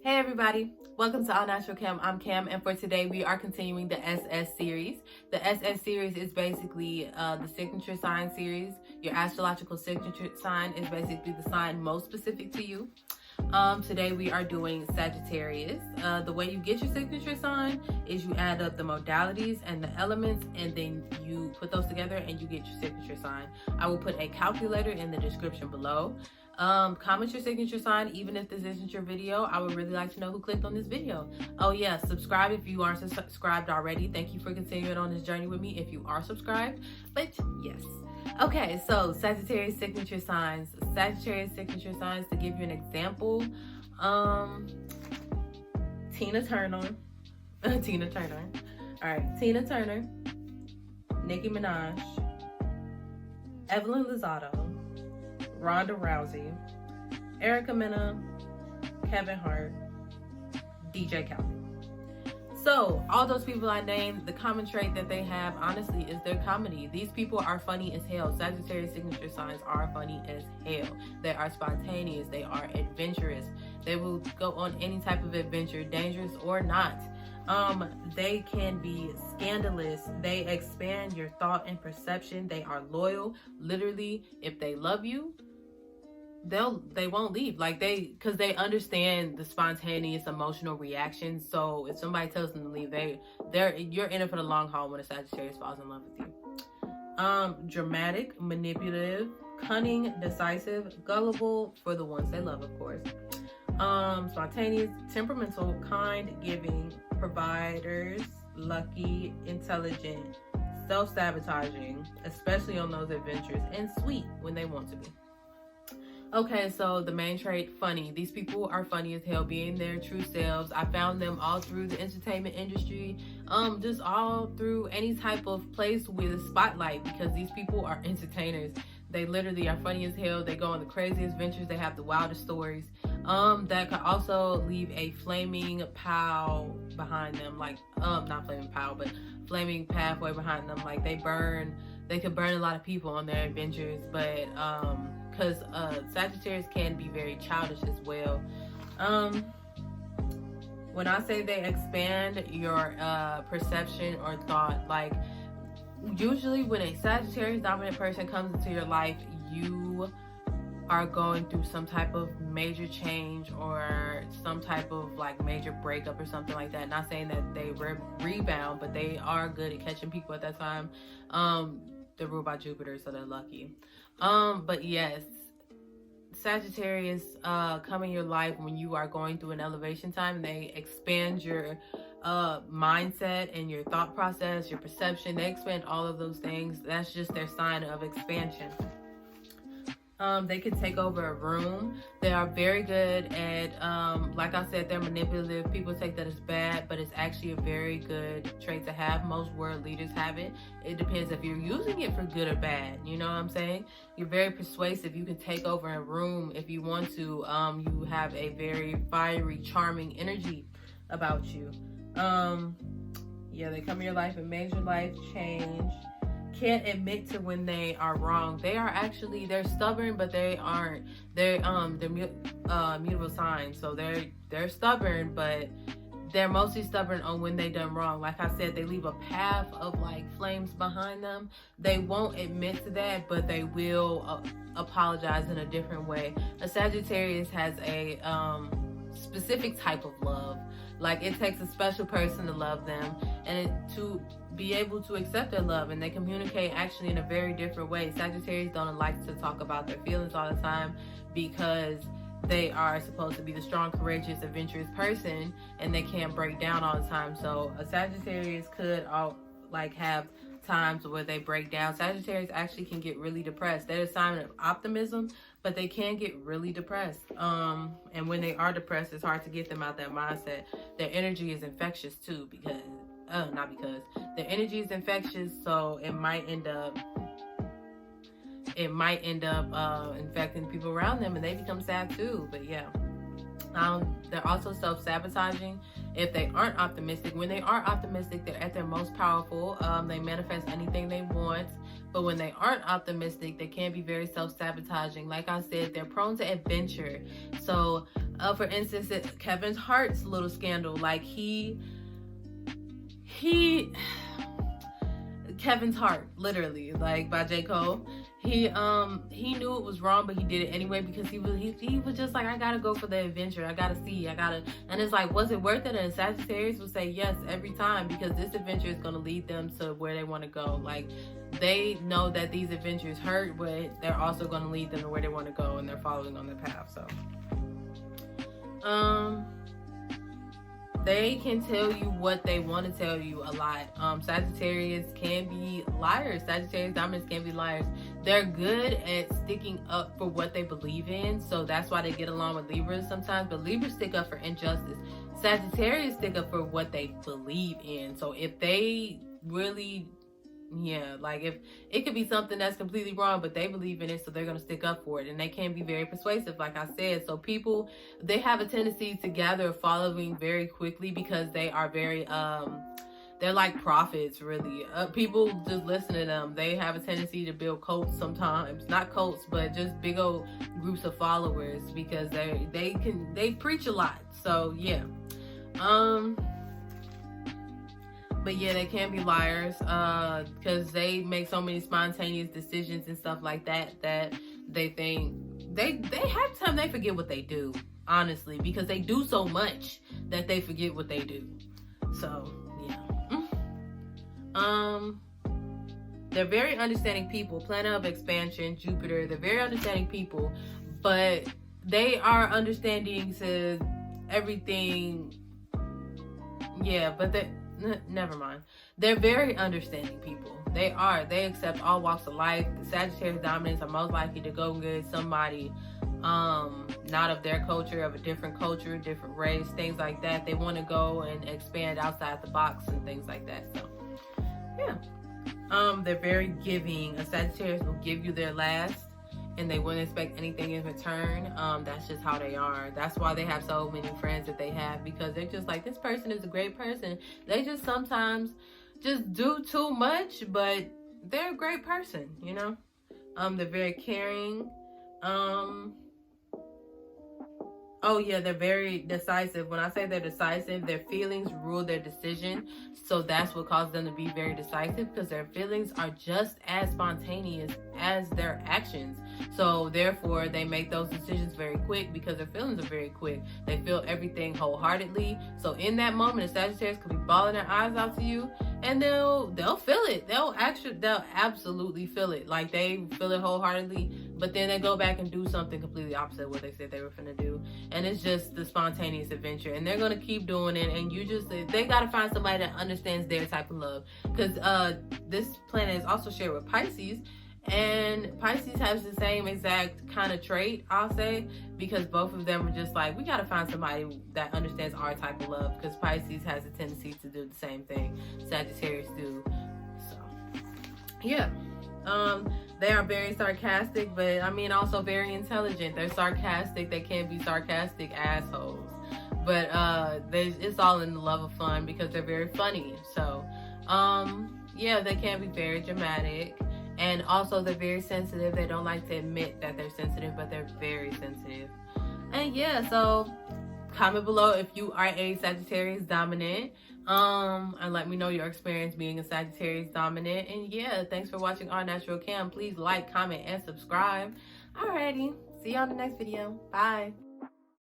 Hey everybody, welcome to AllNaturalKam. I'm Cam, and for today we are continuing the SS series. The SS series is basically the signature sign series. Your astrological signature sign is basically the sign most specific to you. Today we are doing Sagittarius. The way you get your signature sign is you add up the modalities and the elements, and then you put those together and you get your signature sign. I will put a calculator in the description below. Comment your signature sign, even if this isn't your video. I would really like to know who clicked on this video. Oh yeah, subscribe if you aren't subscribed already. Thank you for continuing on this journey with me if you are subscribed, but yes. Okay, so Sagittarius signature signs. Sagittarius signature signs, to give you an example, Tina Turner. Tina Turner. All right, Tina Turner, Nicki Minaj, Evelyn Lozado, Ronda Rousey, Erica Mena, Kevin Hart, DJ Khaled. So all those people I named, the common trait that they have, honestly, is their comedy. These people are funny as hell. Sagittarius signature signs are funny as hell. They are spontaneous. They are adventurous. They will go on any type of adventure, dangerous or not. They can be scandalous. They expand your thought and perception. They are loyal. Literally, if they love you, they won't leave, because they understand the spontaneous emotional reactions. So if somebody tells them to leave, you're in it for the long haul when a Sagittarius falls in love with you. Dramatic, manipulative, cunning, decisive, gullible, for the ones they love, of course. Spontaneous, temperamental, kind, giving, providers, lucky, intelligent, self-sabotaging, especially on those adventures, and sweet when they want to be. Okay, so the main trait, funny. These people are funny as hell, being their true selves. I found them all through the entertainment industry, just all through any type of place with a spotlight, because these people are entertainers. They literally are funny as hell. They go on the craziest ventures. They have the wildest stories. That could also leave a flaming pow behind them, not flaming pow, but flaming pathway behind them. Like they could burn a lot of people on their adventures, but because Sagittarius can be very childish as well. When I say they expand your perception or thought, like usually when a Sagittarius dominant person comes into your life, you are going through some type of major change or some type of major breakup or something like that. Not saying that they rebound, but they are good at catching people at that time. They're ruled by Jupiter, so they're lucky. But yes, Sagittarius come in your life when you are going through an elevation time. They expand your mindset and your thought process, your perception. They expand all of those things. That's just their sign of expansion. They can take over a room. They are very good at, like I said, they're manipulative. People take that as bad, but it's actually a very good trait to have. Most world leaders have it. It depends if you're using it for good or bad. You know what I'm saying? You're very persuasive. You can take over a room if you want to. You have a very fiery, charming energy about you. Yeah, they come in your life and major life change. Can't admit to when they are wrong. They're stubborn, but they aren't. They're mutable signs, so they're stubborn, but they're mostly stubborn on when they done wrong. Like I said, they leave a path of flames behind them. They won't admit to that, but they will apologize in a different way. A Sagittarius has a specific type of love. It takes a special person to love them and to be able to accept their love, and they communicate actually in a very different way. Sagittarius don't like to talk about their feelings all the time because they are supposed to be the strong, courageous, adventurous person, and they can't break down all the time. So a Sagittarius could have times where they break down. Sagittarius actually can get really depressed. They're a sign of optimism, but they can get really depressed. And when they are depressed, it's hard to get them out that mindset. Their energy is infectious too, their energy is infectious, so it might end up infecting the people around them, and they become sad too. But yeah, they're also self-sabotaging if they aren't optimistic. When they are optimistic, they're at their most powerful. They manifest anything they want. But when they aren't optimistic, they can be very self-sabotaging. Like I said, they're prone to adventure. So For instance, Kevin's Hart's little scandal, like Kevin's Heart, literally, like by J. Cole. He knew it was wrong, but he did it anyway because he was just like, I gotta go for the adventure. I gotta see. And it's like, was it worth it? And Sagittarius would say yes every time, because this adventure is gonna lead them to where they want to go. Like, they know that these adventures hurt, but they're also gonna lead them to where they want to go, and they're following on their path. So, they can tell you what they want to tell you a lot. Sagittarius can be liars. Sagittarius dominants can be liars. They're good at sticking up for what they believe in, so that's why they get along with Libras sometimes. But Libras stick up for injustice. Sagittarius stick up for what they believe in. So if they really, like if it could be something that's completely wrong, but they believe in it, so they're going to stick up for it. And they can be very persuasive, like I said. So people, they have a tendency to gather a following very quickly because they are very they're like prophets, really. People just listen to them. They have a tendency to build cults sometimes. Not cults, but just big old groups of followers, because they preach a lot. So yeah. But yeah, they can be liars, because they make so many spontaneous decisions and stuff like that, that they think they have time they forget what they do, honestly, because they do so much that they forget what they do. So yeah. They're very understanding people. Planet of expansion, Jupiter. They're very understanding people, but they are understanding to everything. Yeah, but never mind. They're very understanding people. They accept all walks of life. Sagittarius dominants are most likely to go get somebody not of their culture, of a different culture, different race, things like that. They want to go and expand outside the box and things like that. So yeah. They're very giving. A Sagittarius will give you their last, and they wouldn't expect anything in return. That's just how they are. That's why they have so many friends that they have, because they're just like, this person is a great person. They just sometimes just do too much, but they're a great person, you know? They're very caring. Oh yeah, they're very decisive. When I say they're decisive, their feelings rule their decision. So that's what causes them to be very decisive, because their feelings are just as spontaneous as their actions. So therefore, they make those decisions very quick, because their feelings are very quick. They feel everything wholeheartedly. So in that moment, a Sagittarius could be bawling their eyes out to you, and they'll feel it. They'll absolutely feel it. Like, they feel it wholeheartedly, but then they go back and do something completely opposite of what they said they were finna do. And it's just the spontaneous adventure, and they're gonna keep doing it. And they gotta find somebody that understands their type of love, because this planet is also shared with Pisces, and Pisces has the same exact kind of trait, I'll say, because both of them are just like, we gotta find somebody that understands our type of love, because Pisces has a tendency to do the same thing Sagittarius do. So yeah. They are very sarcastic, but I mean also very intelligent. They're sarcastic. They can be sarcastic assholes, but it's all in the love of fun, because they're very funny. So yeah, they can be very dramatic, and also they're very sensitive. They don't like to admit that they're sensitive, but they're very sensitive. And yeah, so comment below if you are a Sagittarius dominant, and let me know your experience being a Sagittarius dominant. And yeah, thanks for watching AllNaturalKam. Please like, comment, and subscribe. Alrighty, see you on the next video. Bye.